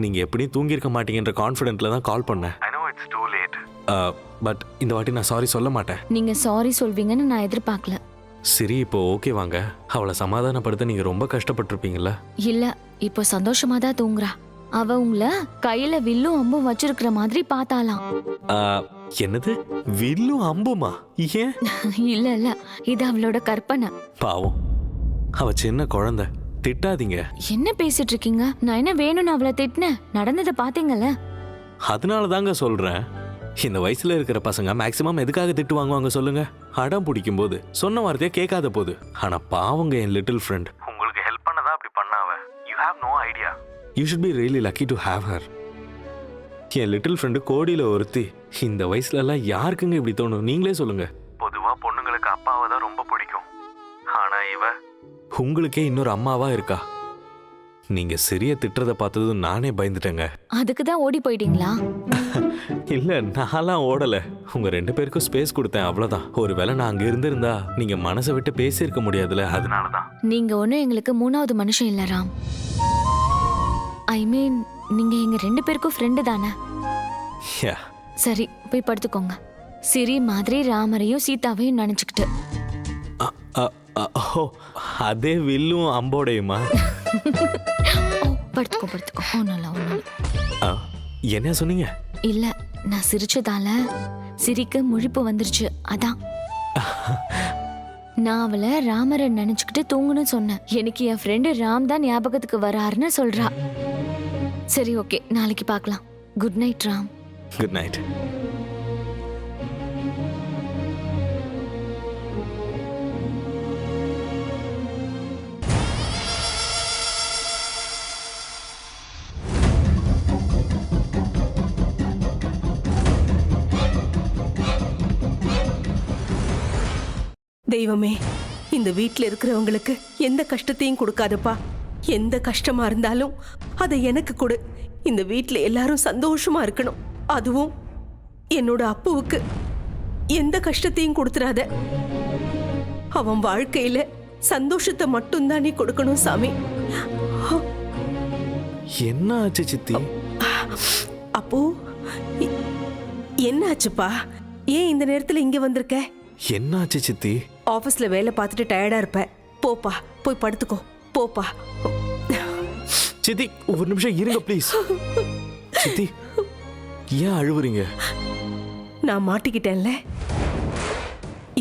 நீங்க எப்படியும் தூங்கியிருக்க மாட்டீங்கன்ற கான்ஃபிடென்ட்ல தான் கால் பண்ணேன். I know it's too late. But இந்த வாட்டி நான் சாரி சொல்ல மாட்டேன். நீங்க சாரி சொல்வீங்கன்னு நான் எதிர்பார்க்கல. சரி, இப்போ ஓகே வாங்க. அவளை சமாதானப்படுத்த நீங்க ரொம்ப கஷ்டப்பட்டிருப்பீங்கல்ல? இல்ல, இப்போ சந்தோஷமா தான் தூங்குறா. அவ உங்களை கையில வில்லும் அம்பும் வச்சிருக்கிற மாதிரி பார்த்தாலாம். என்னது, வில்லும் அம்புமா? ஏன்? இல்ல இல்ல, இது அவளோட கற்பனை. பாவம், அவ சின்ன குழந்தை, திட்டாதீங்க. என்ன பேசிட்டு இருக்கீங்க? நான் என்ன வேணும்னு அவளை திட்டினேன்? நடந்ததை பாத்தீங்கல்ல? அதனால தாங்க சொல்றேன், இந்த வயசுல இருக்கிற பசங்க மேக்சிமம் எதுக்காக திட்டு வாங்குவாங்க சொல்லுங்க? அடம் பிடிக்கும் போது, சொன்ன வார்த்தையை கேட்காத போது. ஆனா பாவங்க என் லிட்டில் ஃப்ரெண்ட். உங்களுக்கு ஹெல்ப் பண்ணதா அப்படி பண்ணாவ. You have no idea. You should be really lucky to have her. என் லிட்டில் ஃப்ரெண்டு கோடியில ஒருத்தி. இந்த வயசுல எல்லாம் யாருக்குங்க இப்படி தோணும்? நீங்களே சொல்லுங்க. பொதுவா பொண்ணுங்களுக்கு அப்பாவை தான் ரொம்ப பிடிக்கும். ஆனா இவ உங்களுக்கே இன்னொரு அம்மாவா இருக்கா. நீங்க சரியா திட்டுறத பார்த்தது நானே பயந்துட்டேங்க. அதுக்கு தான் ஓடி போயிட்டீங்களா? இல்ல, நான்லாம் ஓடல. உங்க 2 பேருக்கும் ஸ்பேஸ் கொடுத்தேன், அவ்வளவுதான். ஒருவேளை நான் அங்க இருந்திருந்தா நீங்க மனசை விட்டு பேசியிருக்க முடியாதுல, அதனாலதான். நீங்க ஒன்னும் எங்களுக்கு 3வது மனுஷன் இல்ல ராம். ஐ மீன், நீங்க எங்க 2 பேருக்கும் ஃப்ரெண்டு தானே? சரி, போய் படுத்துக்கோங்க. சிரி மாதிரி ராமரையும் சீதாவையும் நினைச்சுக்கிட்டு. அதே வில்லும் அம்போடையுமா? படுத்துக்கோ படுத்துக்கோ. என்ன சொன்னீங்க? இல்ல, நான் சிரிச்சதால சிரிக்க முழிப்பு வந்துருச்சு, அதான். நான் அவளை ராமரை நினைச்சுக்கிட்டு தூங்கணும்னு சொன்னேன். எனக்கு என் ஃப்ரெண்டு ராம் தான் ஞாபகத்துக்கு வராருன்னு சொல்றா. சரி, ஓகே, நாளைக்கு பார்க்கலாம். Good night Ram. Good night. தெய்வமே, இந்த வீட்டில் இருக்கிறவங்களுக்கு எந்த கஷ்டத்தையும் கொடுக்காதப்பா. எந்த கஷ்டமா இருந்தாலும் அதை எனக்கு கொடு. இந்த வீட்டில் எல்லாரும் சந்தோஷமா இருக்கணும். அதுவும் என்னோட அப்புவுக்கு எந்த கஷ்டத்தையும் கொடுத்துறாத. அவன் வாழ்க்கையில சந்தோஷத்தை மட்டும்தான் நீ கொடுக்கணும் சாமி. என்ன ஆச்சு சித்தி? அப்போ என்ன ஆச்சுப்பா? ஏன் இந்த நேரத்துல இங்க வந்திருக்க? என்ன ஆச்சு சித்தி? ஆபீஸ்ல வேலை பார்த்துட்டு டயர்டா இருப்ப. போப்பா, போய் படுத்துக்கோ. போப்பா. சித்தி, ஒரு நிமிஷம் இருங்க ப்ளீஸ். சித்தி, ஏன் அழுவுறீங்க? நான் மாட்டிக்கிட்டேன்ல.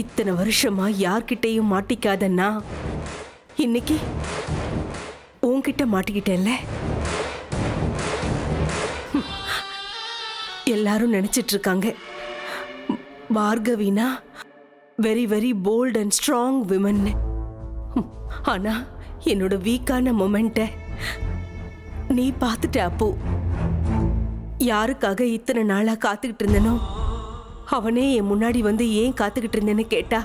இத்தனை வருஷமா யார்கிட்டையும் மாட்டிக்காதன்னா இன்னைக்கு உன்கிட்ட மாட்டிக்கிட்டேன்ல. எல்லாரும் நினைச்சிட்டு இருக்காங்க பார்கவினா very very bold and strong women. ஆனா என்னோட வீக்கான மொமெண்ட்டை நீ பார்த்துட்ட. அப்போ யாருக்காக இத்தனை நாளா காத்துக்கிட்டு இருந்தனோ அவனே என் முன்னாடி வந்து ஏன் காத்துக்கிட்டு இருந்தேன்னு கேட்டா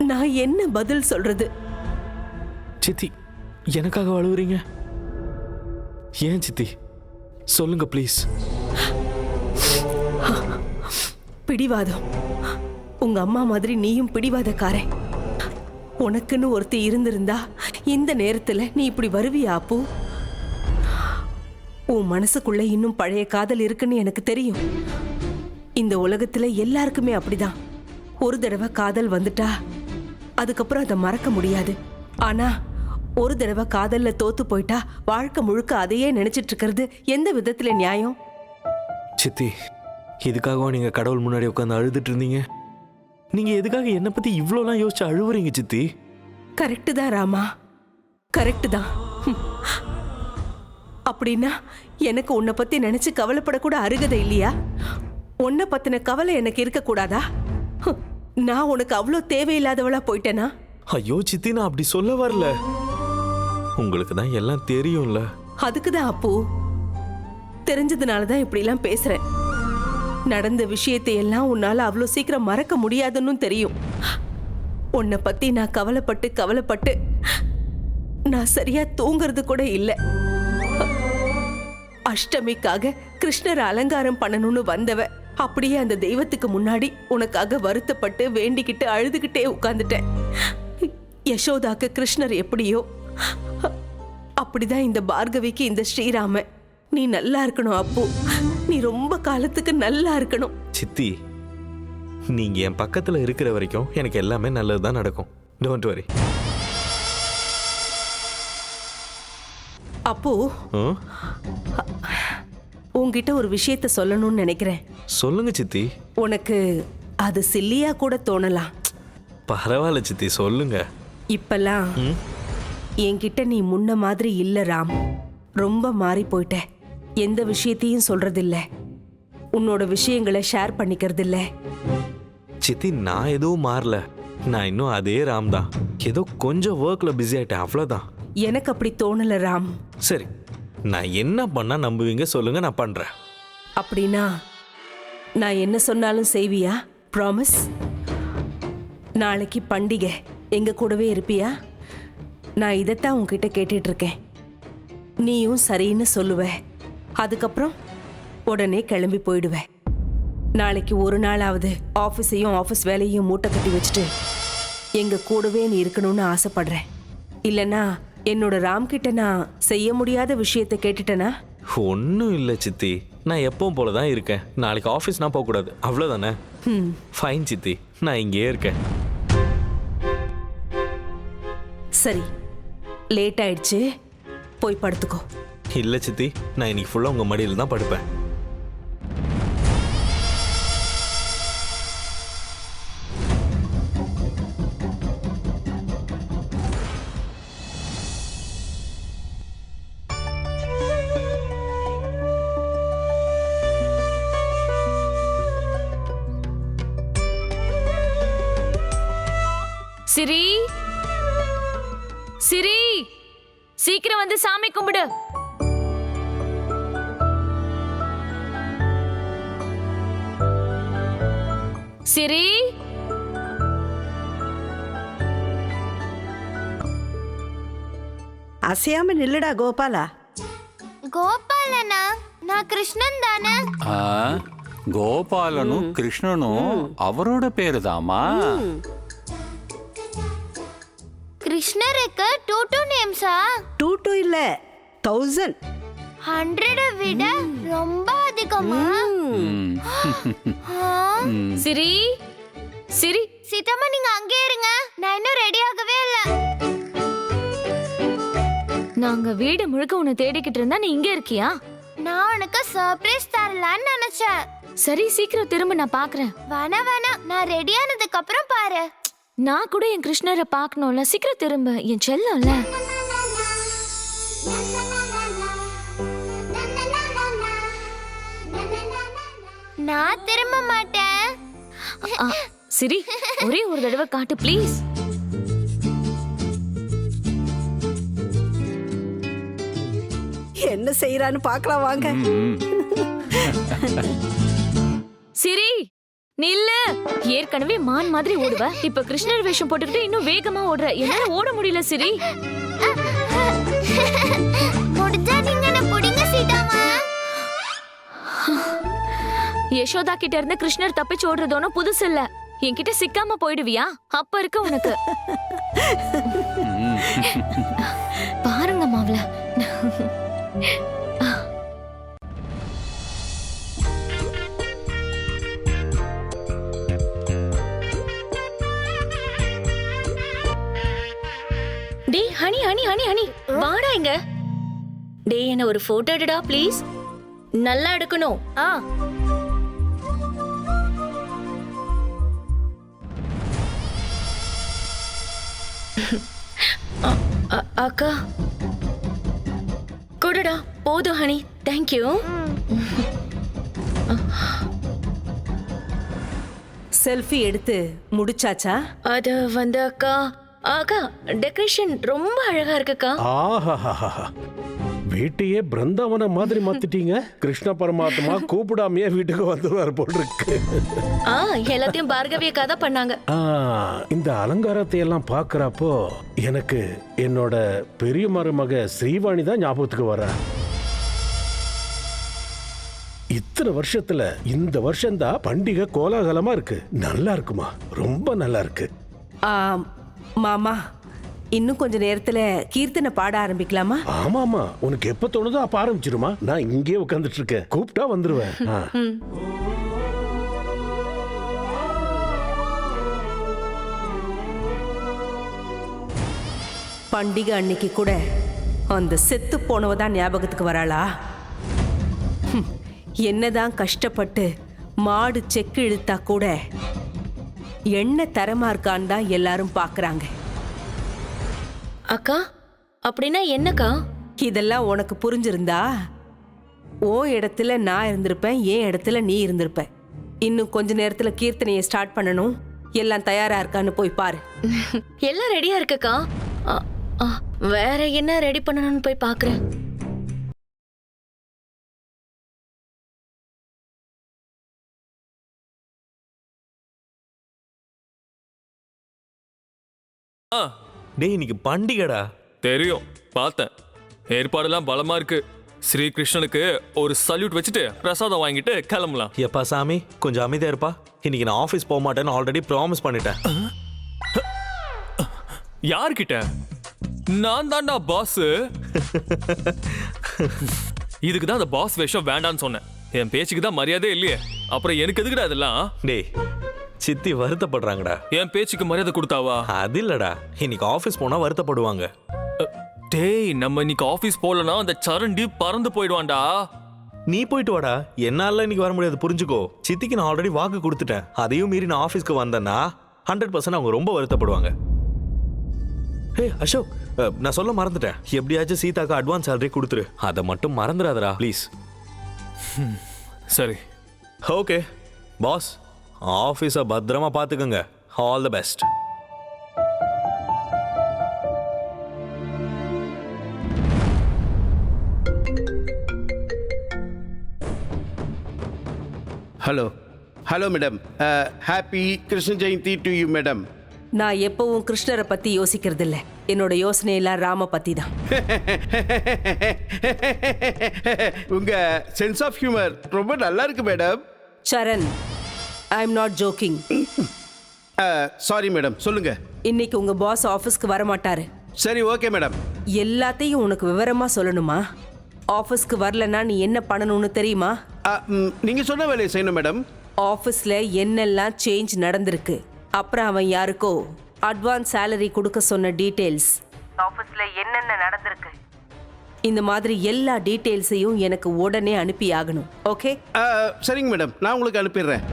நான் என்ன பதில் சொல்றது? சித்தி, எனக்காக அழுவுறீங்க? ஏன் சித்தி, சொல்லுங்க ப்ளீஸ். பிடிவாதம். உங்க அம்மா மாதிரி நீயும் பிடிவாதக்காரன். உனக்குன்னு ஒருத்தி இருந்திருந்தா இந்த நேரத்துல நீ இப்படி வருவியா அப்போ? உன் மனசுக்குள்ள இன்னும் பழைய காதல் இருக்குன்னு எனக்கு தெரியும். இந்த உலகத்துல எல்லாருக்குமே அப்படிதான். ஒரு தடவை காதல் வந்துட்டா அதுக்கப்புறம் அதை மறக்க முடியாது. ஆனா ஒரு தடவை காதல்ல தோத்து போயிட்டா வாழ்க்கை முழுக்க அதையே நினைச்சிட்டு இருக்கிறது எந்த விதத்துல நியாயம்? சித்தி, இதுக்காகவா நீங்க கடவுள் முன்னாடி உட்காந்து அழுதுட்டு இருந்தீங்க? நீங்க எதுக்காக என்ன பத்தி இவ்வளோலாம் யோசிச்சு அழுவுறீங்க சித்தி? கரெக்டு தான் ராமா, கரெக்டு தான். அப்படின்னா எனக்கு உன்னை பத்தி நினைச்சு கவலைப்படக்கூட அருகதை இல்லையா? உன்னை பத்தின கவலை எனக்கு இருக்கக்கூடாதா? நான் உனக்கு அவ்வளோ தேவையில்லாதவளா போயிட்டேனா? ஐயோ சித்தி, நான் அப்படி சொல்ல வரல. உங்களுக்கு தான் எல்லாம் தெரியும்ல. அதுக்குதான் அப்போ தெரிஞ்சதுனாலதான் இப்படி எல்லாம் பேசுறேன். நடந்த விஷயத்தை எல்லாம் உன்னால அவ்வளோ சீக்கிரம் மறக்க முடியாதுன்னு தெரியும். உன்னை பத்தி நான் கவலைப்பட்டு நான் சரியா தூங்குறது கூட இல்லை. அஷ்டமிக்காக கிருஷ்ணரை அலங்காரம் பண்ணணும்னு வந்தவ அப்படியே அந்த தெய்வத்துக்கு முன்னாடி உனக்காக வருத்தப்பட்டு வேண்டிக்கிட்டு அழுதுகிட்டே உட்கார்ந்துட்டேன். யசோதாக்கு கிருஷ்ணர் எப்படியோ அப்படிதான் இந்த பார்கவிக்கு இந்த ஸ்ரீராம. நீ நல்லா இருக்கணும் அப்பு. நீ ரொம்ப காலத்துக்கு நல்லா இருக்கணும். சித்தி, நீங்க என் பக்கத்துல இருக்கிற வரைக்கும் எனக்கு எல்லாமே நல்லதுதான் நடக்கும். Don't worry. அப்பு, உன்கிட்ட ஒரு விஷயத்த சொல்லணும்னு நினைக்கிறேன். சொல்லுங்க சித்தி. உனக்கு அது சில்லியா கூட தோணலாம். பரவாயில்ல சித்தி, சொல்லுங்க. இப்பெல்லாம் என்கிட்ட நீ முன்ன மாதிரி இல்ல ராம். ரொம்ப மாறி போயிட்ட. எந்த விஷயத்தையும் சொல்றதில்ல, உன்னோட விஷயங்களை ஷேர் பண்ணிக்கிறது இல்ல. சித்தி, நான் எதுவும் மாறல. நான் இன்னும் அதே ராம் தான். ஏதோ கொஞ்சம் ஒர்க்ல பிஸி ஆயிட்டேன், அவ்வளவுதான். எனக்கு அப்படி தோணல ராம். சரி, நான் என்ன பண்ணா நம்புவீங்க சொல்லுங்க, நான் பண்றேன். அப்படின்னா நான் என்ன சொன்னாலும் செய்வியா? ப்ராமிஸ்? நாளைக்கு பண்டிகை, எங்க கூடவே இருப்பியா? நான் இதைத்தான் உன்கிட்ட கேட்டுட்டு இருக்கேன். நீயும் சரின்னு சொல்லுவ. அதுக்கப்புறம் உடனே கிளம்பி போயிடுவ. நாளைக்கு ஒரு நாளாவது ஆஃபீஸையும் ஆஃபீஸ் வேலையும் மூட்டை கட்டி வச்சுட்டு எங்க கூடவே நீ இருக்கணும்னு ஆசைப்படுறேன். இல்லைன்னா என்னோட ராம்கிட்ட நான் செய்ய முடியாத விஷயத்தை கேட்டுட்டேனா? ஒன்றும் இல்லை சித்தி, நான் எப்பவும் போல தான் இருக்கேன். நாளைக்கு ஆஃபீஸ் நான் போகக்கூடாது, அவ்வளோதானே? ஃபைன் சித்தி, நான் இங்கேயே இருக்கேன். சரி, லேட் ஆயிடுச்சு, போய் படுத்துக்கோ. இல்லை சித்தி, நான் இன்னைக்கு ஃபுல்லாக உங்கள் மடியில் தான் படுப்பேன். சிரி, சிரி, சீக்கிரம் வந்து சாமி கும்பிடு. சிரி, அசையாம நில்லுடா கோபாலா. கோபாலனா? நான் கிருஷ்ணன் தானே? கோபாலனும் கிருஷ்ணனும் அவரோட பேரு தாமா. கிருஷ்ணருக்கு 2 நேம்ஸா? 2 இல்ல 1000. 100 விட ரொம்ப அதிகமா? சிரி, சிரி. சீதாமா, நீங்க அங்கே இருங்க, நான் இன்னும் ரெடி ஆகவே இல்ல. நாங்க வீடு முழுக்க உன்னை தேடிக்கிட்டு இருந்தா நீ இங்க இருக்கியா? நான் உனக்கு சர்ப்ரைஸ் தரலான்னு நினைச்சேன். சரி, சீக்கிரம் திரும்ப, நான் பாக்குறேன். வேணாம், நான் ரெடி ஆனதுக்கு அப்புறம் பாரு. நான் கூட என் கிருஷ்ணரை பார்க்கணும்ல, சீக்கிரம் திரும்ப, என் செல்லம்ல. நான் திரும்ப மாட்டேன். சரி, ஒரே ஒரு தடவை காட்டு ப்ளீஸ். என்ன செய்யறான்னு பார்க்கலாம் வாங்க. சிரி, நில்லு. ஏற்கனவே மான் மாதிரி ஓடுவ, இப்ப கிருஷ்ணர் வேஷம் போட்டுக்கிட்டு இன்னும் வேகமா ஓடுற. என்னால ஓட முடியல சிரி. முடிஞ்சா நீங்க என்ன புடிங்க சீதாமா. யசோதா கிட்ட இருந்து கிருஷ்ணர் தப்பிச்சு ஓடுறது ஒன்னும் புதுசு இல்ல. என்கிட்ட சிக்காம போயிடுவியா? அப்ப இருக்க உனக்கு. பாருங்க மாவள. டேய் ஹனி ஹனி ஹனி ஹனி, வாடா இங்க. டேய், என்ன ஒரு போட்டோ எடுடா ப்ளீஸ். நல்லா எடுக்கணும். அக்கா கொடுடா. போதும் ஹனி, தேங்க்யூ. செல்ஃபி எடுத்து முடிச்சாச்சா? அது வந்து அக்கா, அக்கா டெக்கரேஷன் ரொம்ப அழகா இருக்குக்கா. ஆஹா, வீட்டையே பிருந்தாவன மாதிரி மாத்திட்டீங்க. கிருஷ்ண பரமாத்மா கூப்பிடாமையே வீட்டுக்கு வந்துருவார் போல் இருக்கு. எல்லாத்தையும் பார்கவி அக்கா தான் பண்ணாங்க. இந்த அலங்காரத்தை எல்லாம் பாக்குறப்போ எனக்கு என்னோட பெரிய மருமக ஸ்ரீவாணி தான் ஞாபகத்துக்கு வர. இத்தனை வருஷத்துல இந்த வருஷம்தான் பண்டிகை கோலாகலமா இருக்கு. நல்லா இருக்குமா? ரொம்ப நல்லா இருக்கு. மாமா, இன்னும் கொஞ்ச நேரத்துல கீர்த்தனை பாட ஆரம்பிக்கலாமா? ஆமாமா, உனக்கு எப்ப தோணுதோ அப்ப ஆரம்பிச்சிருமா. நான் இங்கே உட்காந்துட்டு இருக்கேன், கூப்பிட்டா வந்துருவேன். பண்டிகை அன்னைக்கு கூட அந்த செத்து போனவ தான் ஞாபகத்துக்கு வராளா? என்னதான் கஷ்டப்பட்டு மாடு செக்கு இழுத்தா கூட எண்ணெய் தரமா இருக்கான்னு தான் எல்லாரும் பாக்குறாங்க. அக்கா அப்படின்னா என்னக்கா? இதெல்லாம் உனக்கு புரிஞ்சிருந்தா ஓ இடத்துல நான் இருந்திருப்பேன், என் இடத்துல நீ இருந்திருப்ப. இன்னும் கொஞ்ச நேரத்துல கீர்த்தனையை ஸ்டார்ட் பண்ணணும். எல்லாம் தயாரா இருக்கான்னு போய் பாரு. எல்லாம் ரெடியா இருக்குக்கா. வேற என்ன ரெடி பண்ணணும்னு போய் பாக்குறேன். டேய் இன்னைக்கு பண்டிகைடா. தெரியும், பார்த்தேன். ஏற்பாடெல்லாம் பலமா இருக்கு. ஸ்ரீ கிருஷ்ணனுக்கு ஒரு சல்யூட் வச்சுட்டு பிரசாதம் வாங்கிட்டு கிளம்பலாம். எப்பா சாமி கொஞ்சம் அமைதியா இருப்பா. இன்னைக்கு நான் ஆஃபீஸ் போக மாட்டேன்னு ஆல்ரெடி ப்ராமிஸ் பண்ணிட்டேன். யார்கிட்ட? நான் தான்டா பாஸ். இதுக்கு தான் அந்த பாஸ் வேஷம் வேண்டான்னு சொன்னேன். என் பேச்சுக்கு தான் மரியாதை இல்லையே, அப்புறம் எனக்கு எதுக்குடா இதெல்லாம்? டேய் சித்தி வருத்தப்படுறாங்கடா. என் பேச்சுக்கு மரியாதை கொடுத்தாவா? அது இல்லடா, இன்னைக்கு ஆஃபீஸ் போனா வருத்தப்படுவாங்க. டேய் நம்ம இன்னைக்கு ஆபீஸ் போலனா அந்த சரண்டி பறந்து போயிடுவான்டா. நீ போயிட்டு வாடா, என்னால இன்னைக்கு வர முடியாது, புரிஞ்சுக்கோ. சித்திக்கு நான் ஆல்ரெடி வாக்கு கொடுத்துட்டேன். அதையும் மீறி நான் ஆஃபீஸ்க்கு வந்தேன்னா 100% அவங்க ரொம்ப வருத்தப்படுவாங்க. ஹே அசோக், நான் சொல்ல மறந்துட்டேன். எப்படியாச்சும் சீதாக்கு அட்வான்ஸ் சேலரி கொடுத்துரு. அதை மட்டும் மறந்துடாதடா ப்ளீஸ். சரி ஓகே பாஸ், ஆஃபீஸை பத்திரமா பார்த்துக்கோங்க. All the best. Hello hello madam, happy Krishna Jayanthi to you madam. நான் எப்பவும் கிருஷ்ணரை பத்தி யோசிக்கிறது இல்ல. என்னோட யோசனை எல்லாம் ராம பத்தி தான். உங்க சென்ஸ் ஆஃப் ஹியூமர் ரொம்ப நல்லா இருக்கு madam. Charan, I am not joking. Sorry madam, சொல்லுங்க. இன்னைக்கு உங்க பாஸ் ஆபீஸ்க்கு வர மாட்டாரு. சரி ஓகே மேடம். எல்லாத்தையும் உனக்கு விவரமா சொல்லணுமா? ஆபீஸ்க்கு வரலன்னா நீ என்ன பண்ணணும்னு தெரியுமா? நீங்க சொன்ன வேலையை செய்யணும் மேடம். ஆபீஸ்ல என்னெல்லாம் சேஞ்ச் நடந்திருக்கு, அப்புறம் அவன் யாருக்கோ அட்வான்ஸ் சேலரி கொடுக்க சொன்ன டீடைல்ஸ், ஆபீஸ்ல என்னென்ன நடந்திருக்கு, இந்த மாதிரி எல்லா டீடைல்ஸையும் எனக்கு உடனே அனுப்பி ஆகணும். ஓகே? சரிங்க மேடம், நான் உங்களுக்கு அனுப்பிடுறேன்.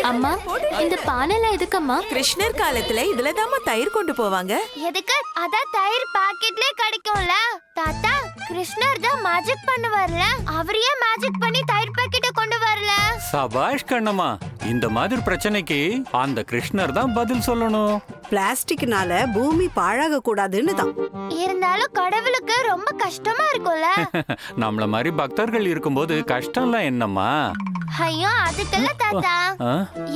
அம்மா இந்த பானைல எதுக்கம்மா? கிருஷ்ணர் காலத்துல இதுலதாம்மா தயிர் கொண்டு போவாங்க. எதுக்கு? அதான் தயிர் பாக்கெட்லயே கிடைக்கும்ல. தாத்தா, கிருஷ்ணர் தான் மேஜிக் பண்ணுவார்ல, அவர் ஏன் மேஜிக் பண்ணி தயிர் பாக்கெட்டை கொண்டு வரல? சபாஷ் கண்ணம்மா, இந்த மாதிரி பிரச்சனைக்கு அந்த கிருஷ்ணர் தான் பதில் சொல்லணும். பிளாஸ்டிக்னால பூமி பாழாக கூடாதுன்னு தான். இருந்தாலும் கடவுளுக்கு ரொம்ப கஷ்டமா இருக்கும்ல. நம்மள மாதிரி பக்தர்கள் இருக்கும்போது கஷ்டம்லாம் என்னம்மா? ஐயோ அதுக்கல்ல தாத்தா,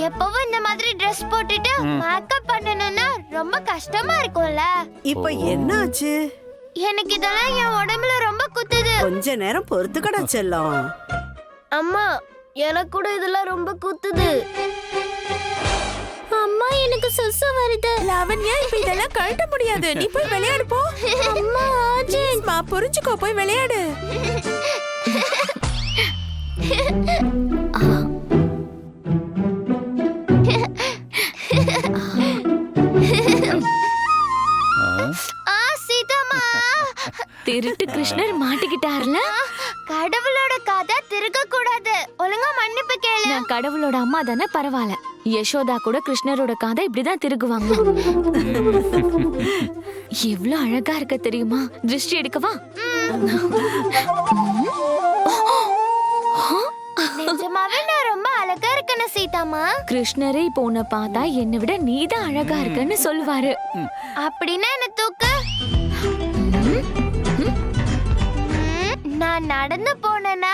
எப்பவும் இந்த மாதிரி ட்ரெஸ் போட்டுட்டு மேக்கப் பண்ணனும்னா ரொம்ப கஷ்டமா இருக்கும்ல. இப்ப என்னாச்சு? எனக்கு இதெல்லாம் என் உடம்புல ரொம்ப குத்துது. கொஞ்ச நேரம் பொறுத்துக்கடா செல்லம். அம்மா எனக்கு கூட இதெல்லாம் ரொம்ப குத்துது. அம்மா எனக்கு சுசு வருது. லாவண்யா, இப்ப இதெல்லாம் கழட்ட முடியாது. நீ போய் விளையாடு போ. அம்மா மா புரிஞ்சுக்கோ, போய் விளையாடு. சீதாமா, திருட்டு கிருஷ்ணர் மாட்டிக்கிட்டார்ல. கடவுளோட கதை திருக்க கூடாது. ஒழுங்கா மன்னிப்பு கேளு. நான் கடவுளோட அம்மா தானே, பரவாயில்ல. யசோதா கூட கிருஷ்ணரோட காதை இப்படிதான் திருகுவாங்க. எவ்வளவு அழகா இருக்க தெரியுமா? திருஷ்டி எடுக்கவா? நிஜமாவே நான் ரொம்ப அழகா இருக்கேன்னு சீதாமா. கிருஷ்ணரே இப்போ உன்னை பார்த்தா என்னை விட நீதான் அழகா இருக்கன்னு சொல்லுவாரு. அப்படின்னா என்ன தூக்க நான் நடந்து போனேனா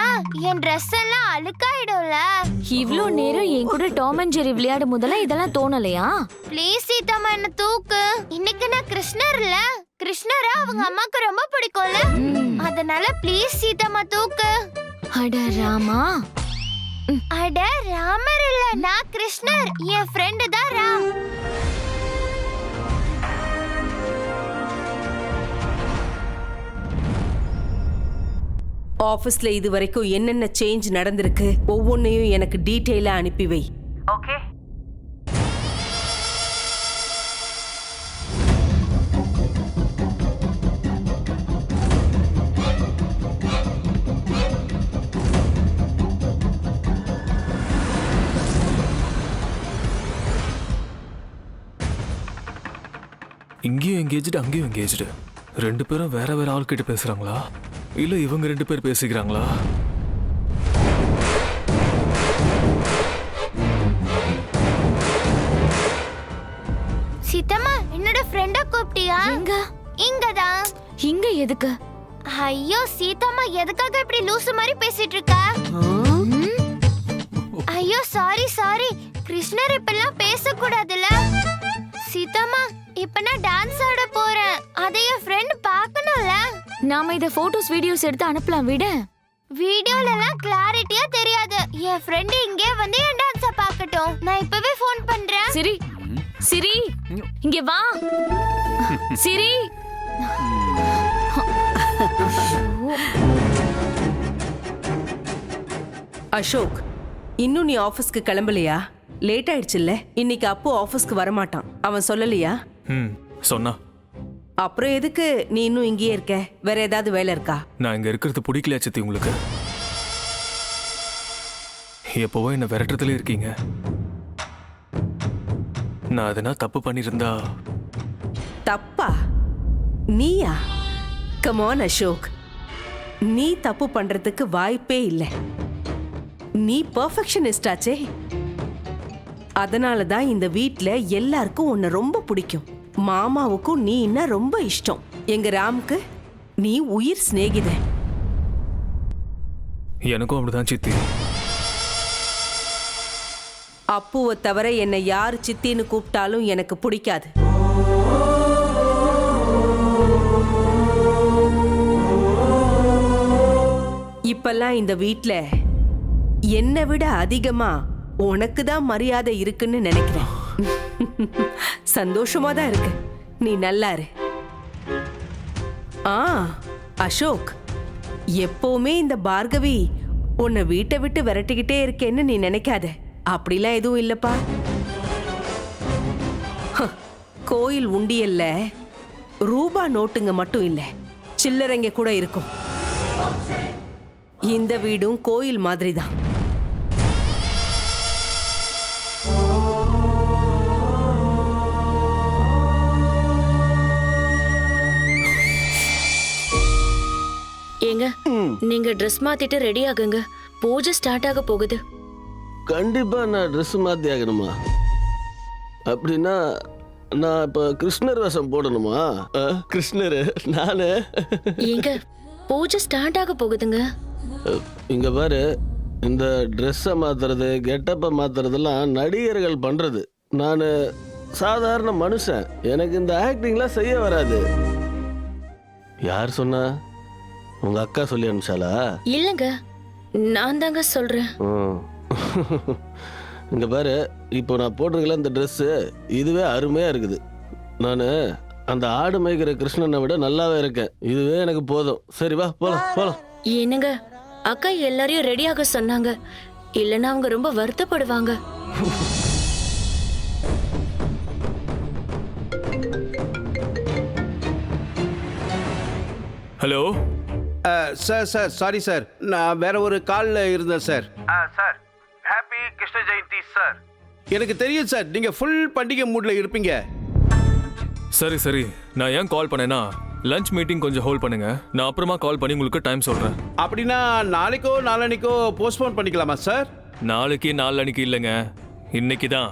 என் Dress எல்லாம் அழுக்காயிடும்ல. இவ்ளோ நேரம் என் கூட டாம் அண்ட் ஜெரி விளையாடும் போதெல்லாம் இதெல்லாம் தோணலையா? ப்ளீஸ் சீதாம்மா என்ன தூக்கு. இன்னைக்கு நான் கிருஷ்ணர் இல்ல, கிருஷ்ணரை அவங்க அம்மாக்கு ரொம்ப பிடிக்கும்ல, அதனால ப்ளீஸ் சீதாம்மா தூக்கு. அட ராமா. அட ராமர் இல்ல, நான் கிருஷ்ணர். என் ஃப்ரெண்டு தான் ராம். ஆபீஸ்ல இது வரைக்கும் என்னென்ன சேஞ்ச் நடந்திருக்கு ஒவ்வொன்னையும் எனக்கு டீடைலா அனுப்பி வை. ஓகே? இங்கேயும் எங்கேஜ்டு அங்கேயும் எங்கேஜ்டு. ரெண்டு பேரும் வேற வேற ஆள்கிட்ட பேசுறாங்களா இல்ல இவங்க ரெண்டு பேர் பேசிக்கிறாங்களா? சீதாம்மா என்னோட ஃப்ரெண்ட கூப்பிட்டியா? எங்க? இங்கதான். இங்க எதுக்கு? ஐயோ சீதாம்மா எதுக்காக இப்படி லூசு மாதிரி பேசிட்டு இருக்க? ஐயோ சாரி கிருஷ்ணர் இப்பெல்லாம் பேசக்கூடாதுல்ல. சீதாம்மா இப்ப நான் டான்ஸ் ஆட போறேன், அதை என் ஃப்ரெண்ட் பார்க்கணும்ல. நாம இத போட்டோஸ் வீடியோஸ் எடுத்து அனுப்பலாம் விட. வீடியோல எல்லாம் கிளாரிட்டியா தெரியாது. என் ஃப்ரெண்ட் இங்கே வந்து என் டான்ஸ பார்க்கட்டும். நான் இப்பவே ஃபோன் பண்றேன். சிரி சிரி இங்க வா. சிரி. அசோக், இன்னும் நீ ஆபீஸ்க்கு கிளம்பலையா? லேட் ஆயிடுச்சுல்ல. இன்னைக்கு அப்பு ஆபீஸ்க்கு வரமாட்டான், அவன் சொல்லலையா? சொன்னா. அப்புறம் எதுக்கு நீ இன்னும் இங்கேயே இருக்க? வேற ஏதாவது வேலை இருக்கா? நான் இங்க இருக்கிறது பிடிக்கலையா சித்தி உங்களுக்கு? எப்பவோ என்ன விரட்டுறதுல இருக்கீங்க. நான் அதனா தப்பு பண்ணிருந்தா. தப்பா? நீயா? கம் ஆன் அசோக், நீ தப்பு பண்றதுக்கு வாய்ப்பே இல்லை. நீ பெர்ஃபெக்ஷனிஸ்ட் ஆச்சே. அதனால தான் இந்த வீட்ல எல்லாருக்கும் உன்னை ரொம்ப பிடிக்கும். மாமாவுக்கும் நீ இன்னும் ரொம்ப இஷ்டம். எங்க ராமுக்கு நீ உயிர் சிநேகிதன். எனக்கும் அப்படிதான் சித்தி. அப்புவை தவிர என்னை யார் சித்தின்னு கூப்பிட்டாலும் எனக்கு பிடிக்காது. இப்பெல்லாம் இந்த வீட்ல என்னை விட அதிகமா உனக்கு தான் மரியாதை இருக்குன்னு நினைக்கிறேன். சந்தோஷமா தான் இருக்கு. நீ நல்லா இரு. அசோக், எப்பவுமே இந்த பார்கவி உன்னை வீட்டை விட்டு விரட்டிக்கிட்டே இருக்கேன்னு நீ நினைக்காத. அப்படிலாம் எதுவும் இல்லப்பா. கோயில் உண்டியல்ல ரூபா நோட்டுங்க மட்டும் இல்ல, சில்லறைங்க கூட இருக்கும். இந்த வீடும் கோயில் மாதிரி தான். ஏங்க, நீங்க ட்ரெஸ் மாத்திட்டு ரெடி ஆகுங்க, பூஜை ஸ்டார்ட் ஆக போகுது. கண்டிப்பா நான் ட்ரெஸ் மாத்தி ஆகணுமா? அப்படின்னா நான் இப்ப கிருஷ்ணர் வேஷம் போடணுமா? கிருஷ்ணர் நானு? ஏங்க, பூஜை ஸ்டார்ட் ஆக போகுதுங்க. இங்க பாரு, இந்த ட்ரெஸ்ஸை மாத்துறது கெட்டப்பை மாத்துறதெல்லாம் நடிகர்கள் பண்றது. நான் சாதாரண மனுஷன், எனக்கு இந்த ஆக்டிங்லாம் செய்ய வராது. யார் சொன்னா? உங்க அக்கா சொல்லி அனுப்பிச்சாளா? இல்லங்க, நான் தாங்க சொல்றேன். இங்க பாரு, இப்போ நான் போட்டிருக்கல இந்த ட்ரெஸ்ஸு, இதுவே அருமையா இருக்குது. நான் அந்த ஆடு மேய்க்கிற கிருஷ்ணனை விட நல்லாவே இருக்கேன். இதுவே எனக்கு போதும். சரி வா போலாம் போலாம். என்னங்க, அக்கா எல்லாரையும் ரெடியாக சொன்னாங்க, இல்லைன்னா அவங்க ரொம்ப வருத்தப்படுவாங்க. ஹலோ சார் சாரி சார், நான் வேற ஒரு காலில் இருந்தேன் sir. Sir, happy Krishna Jayanthi sir. எனக்கு தெரியும் சார், நீங்கள் ஃபுல் பண்டிகை மூடில் இருப்பீங்க. சரி சரி, நான் ஏன் கால் பண்ணேன்னா லஞ்ச் மீட்டிங் கொஞ்சம் ஹோல்ட் பண்ணுங்க, நான் அப்புறமா கால் பண்ணி உங்களுக்கு டைம் சொல்றேன். அப்படின்னா நாளைக்கோ நாளன்னைக்கோ போஸ்ட்போன் பண்ணிக்கலாமா சார்? நாளைக்கு நாளன்னைக்கு இல்லைங்க, இன்னைக்கு தான்.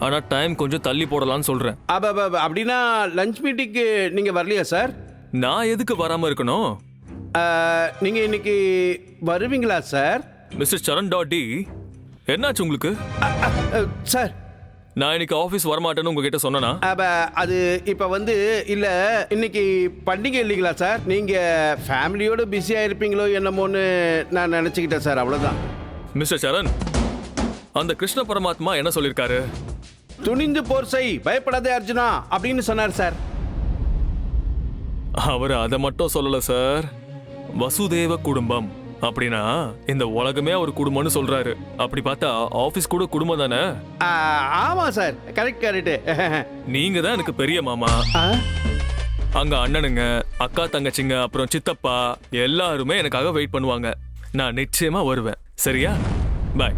ஆனால் டைம் கொஞ்சம் தள்ளி போடலான்னு சொல்றேன். அப்படின்னா லஞ்ச் மீட்டிங்க்கு நீங்கள் வரலையா சார்? நான் எதுக்கு வராமல் இருக்கணும்? நீங்கள் இன்னைக்கு வருவீங்களா சார்? மிஸ்டர் சரண் டாடி, என்னாச்சு உங்களுக்கு? சார், நான் இன்னைக்கு ஆஃபீஸ் வரமாட்டேன்னு உங்ககிட்ட சொன்னனா? அது இப்போ வந்து இல்லை, இன்னைக்கு பண்டிகை இல்லைங்களா சார்? நீங்கள் ஃபேமிலியோடு பிஸியாக இருப்பீங்களோ என்னமோன்னு நான் நினச்சிக்கிட்டேன் சார், அவ்வளோதான். மிஸ்டர் சரண், அந்த கிருஷ்ண பரமாத்மா என்ன சொல்லியிருக்காரு? துணிந்து போர் செய், பயப்படாதே அர்ஜுனா அப்படின்னு சொன்னார் சார். அவர் அதை மட்டும் சொல்லல சார். வசுதேவ குடும்பம் அப்படின்னா இந்த உலகமே ஒரு குடும்பம்னு சொல்றாரு. அப்படி பார்த்தா ஆபீஸ் கூட குடும்பம் தானே? ஆமா சார், கரெக்ட் கரெக்ட். நீங்க தான் எனக்கு பெரிய மாமா. அங்க அண்ணனுங்க, அக்கா தங்கச்சிங்க, அப்புறம் சித்தப்பா எல்லாருமே எனக்காக வெயிட் பண்ணுவாங்க. நான் நிச்சயமா வருவேன். சரியா? பாய்.